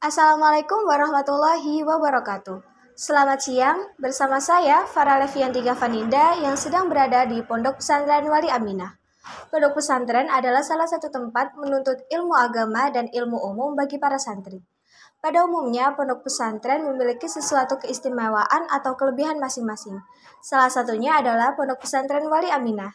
Assalamualaikum warahmatullahi wabarakatuh. Selamat siang, bersama saya Farah Levianti Gavaninda yang sedang berada di Pondok Pesantren Wali Aminah. Pondok pesantren adalah salah satu tempat menuntut ilmu agama dan ilmu umum bagi para santri. Pada umumnya, pondok pesantren memiliki sesuatu keistimewaan atau kelebihan masing-masing. Salah satunya adalah Pondok Pesantren Wali Aminah.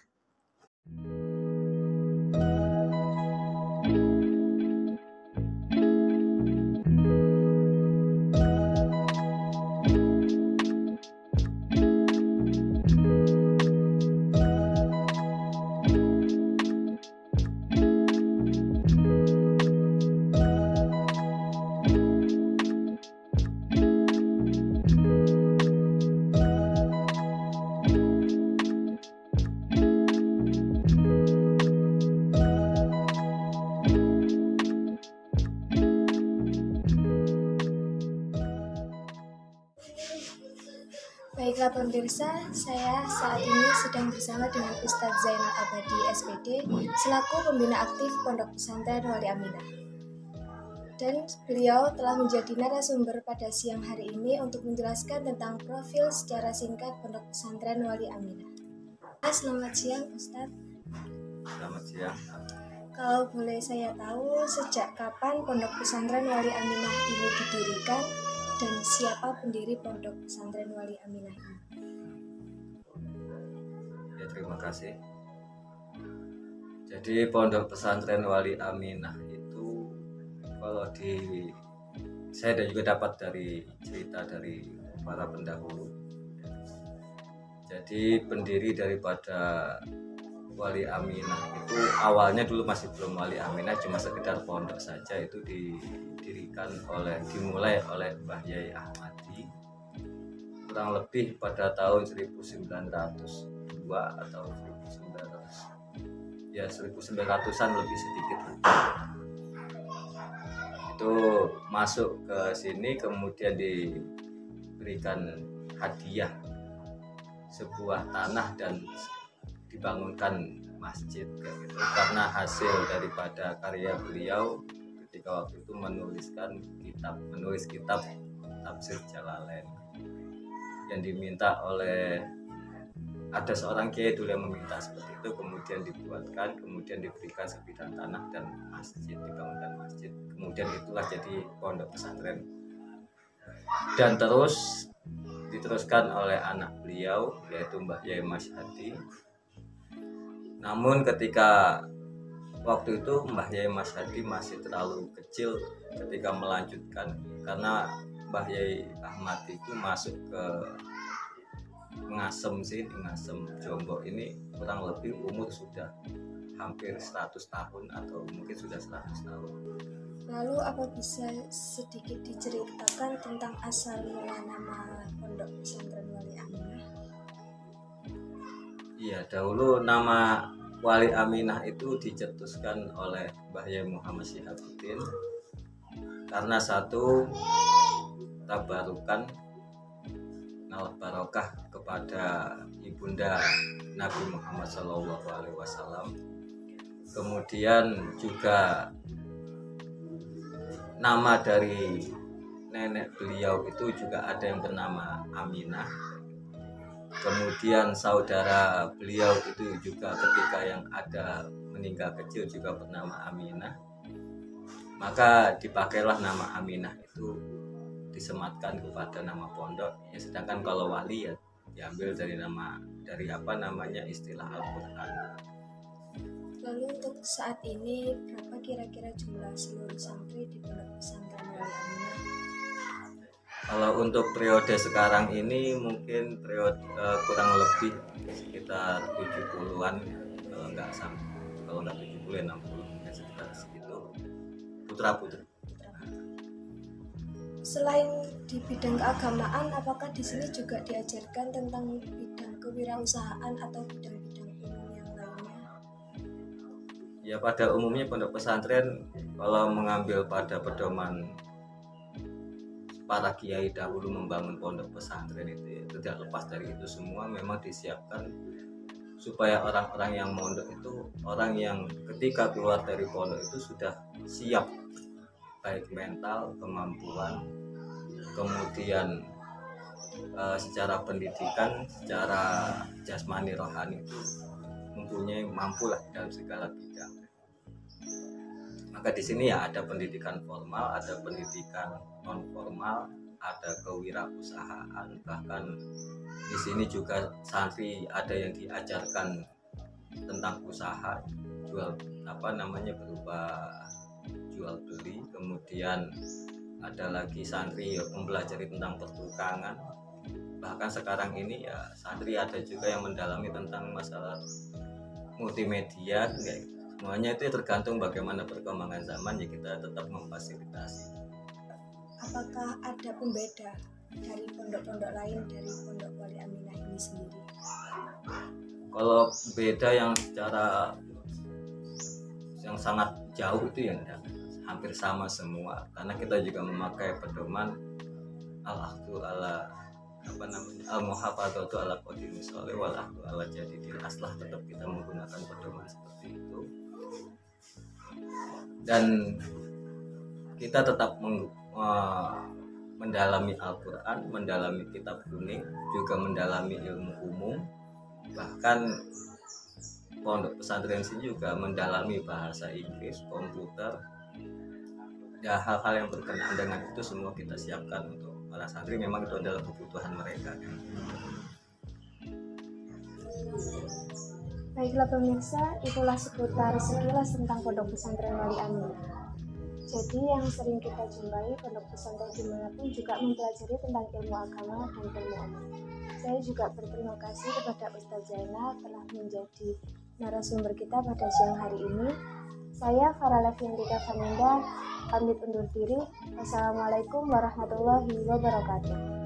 Baiklah pemirsa, saya saat ini sedang bersama dengan Ustadz Zainal Abadi SPD selaku pembina aktif Pondok Pesantren Wali Aminah. Dan beliau telah menjadi narasumber pada siang hari ini untuk menjelaskan tentang profil secara singkat Pondok Pesantren Wali Aminah. Selamat siang Ustadz. Selamat siang. Kalau boleh saya tahu, sejak kapan Pondok Pesantren Wali Aminah ini didirikan? Dan siapa pendiri Pondok Pesantren Wali Aminah ini? Ya, terima kasih. Jadi Pondok Pesantren Wali Aminah itu saya juga dapat dari cerita dari para pendahulu. Jadi pendiri daripada Wali Aminah itu awalnya dulu masih belum Wali Aminah, cuma sekedar pondok saja. Itu dimulai oleh Mbah Yai Ahmadi kurang lebih pada tahun 1902 atau 1900-an lebih sedikit. Itu masuk ke sini, kemudian diberikan hadiah sebuah tanah dan dibangunkan masjid gitu. Karena hasil daripada karya beliau ketika waktu itu menulis kitab Tafsir Jalalain yang diminta oleh ada seorang kiai dulu yang meminta seperti itu, kemudian diberikan sebidang tanah dan dibangunkan masjid, kemudian itulah jadi pondok pesantren dan terus diteruskan oleh anak beliau yaitu Mbah Yai Masyhadi. Namun ketika waktu itu Mbah Yai Masyhadi masih terlalu kecil ketika melanjutkan, karena Mbah Yai Ahmadi itu masuk ke Ngasem Jombok ini kurang lebih umur sudah hampir 100 tahun atau mungkin sudah 100 tahun. Lalu apa bisa sedikit diceritakan tentang asal mula nama Pondok Pesantren Wali Aminah? Iya, dahulu nama Wali Aminah itu dicetuskan oleh Mbah Yai Muhammad Syihabuddin karena satu tabarukan nalah barokah kepada ibunda Nabi Muhammad SAW. Kemudian juga nama dari nenek beliau itu juga ada yang bernama Aminah. Kemudian saudara beliau itu juga ketika yang ada meninggal kecil juga bernama Aminah. Maka dipakailah nama Aminah itu disematkan kepada nama pondok. Ya, sedangkan kalau wali ya diambil dari istilah Al-Qur'an. Lalu untuk saat ini berapa kira-kira jumlah seluruh santri di Pondok Pesantren Wali Aminah? Kalau untuk periode sekarang ini mungkin kurang lebih sekitar 70-an, kalau nggak 70 60 mungkin sekitar segitu putra-putri. Selain di bidang keagamaan, apakah di sini juga diajarkan tentang bidang kewirausahaan atau bidang-bidang umum yang lainnya? Ya, pada umumnya pondok pesantren kalau mengambil pada pedoman para kiai dahulu membangun pondok pesantren itu ya, tidak lepas dari itu semua memang disiapkan supaya orang-orang yang mondok itu orang yang ketika keluar dari pondok itu sudah siap baik mental, kemampuan, kemudian secara pendidikan, secara jasmani rohani itu mempunyai mampulah dalam segala bidang. Maka di sini ya ada pendidikan formal, ada pendidikan non formal, ada kewirausahaan, bahkan di sini juga santri ada yang diajarkan tentang usaha berupa jual beli. Kemudian ada lagi santri yang mempelajari tentang pertukangan. Bahkan sekarang ini ya santri ada juga yang mendalami tentang masalah multimedia. Semuanya itu tergantung bagaimana perkembangan zaman, ya kita tetap memfasilitasi. Apakah ada pembeda dari pondok-pondok lain dari Pondok Wali Aminah ini sendiri? Kalau beda yang secara yang sangat jauh itu yang hampir sama semua, karena kita juga memakai pedoman al-ahdu ala al-muhafadzatu ala qadimi sholih wal ahdu ala jadidil aslah. Tetap kita menggunakan pedoman seperti itu, dan kita tetap mendalami Al-Quran, mendalami kitab kuning, juga mendalami ilmu umum. Bahkan pondok pesantren sini juga mendalami bahasa Inggris, komputer, ya hal-hal yang berkenaan dengan itu semua kita siapkan untuk para santri. Memang itu adalah kebutuhan mereka. Baiklah pemirsa, itulah seputar sekilas tentang Pondok Pesantren Wali Aminah. Jadi yang sering kita jumpai pondok pesantren dimanapun juga mempelajari tentang ilmu agama dan ilmu umum. Saya juga berterima kasih kepada Ustaz Zainal telah menjadi narasumber kita pada siang hari ini. Saya Farah Leviantika Faninda, pamit undur diri. Wassalamualaikum warahmatullahi wabarakatuh.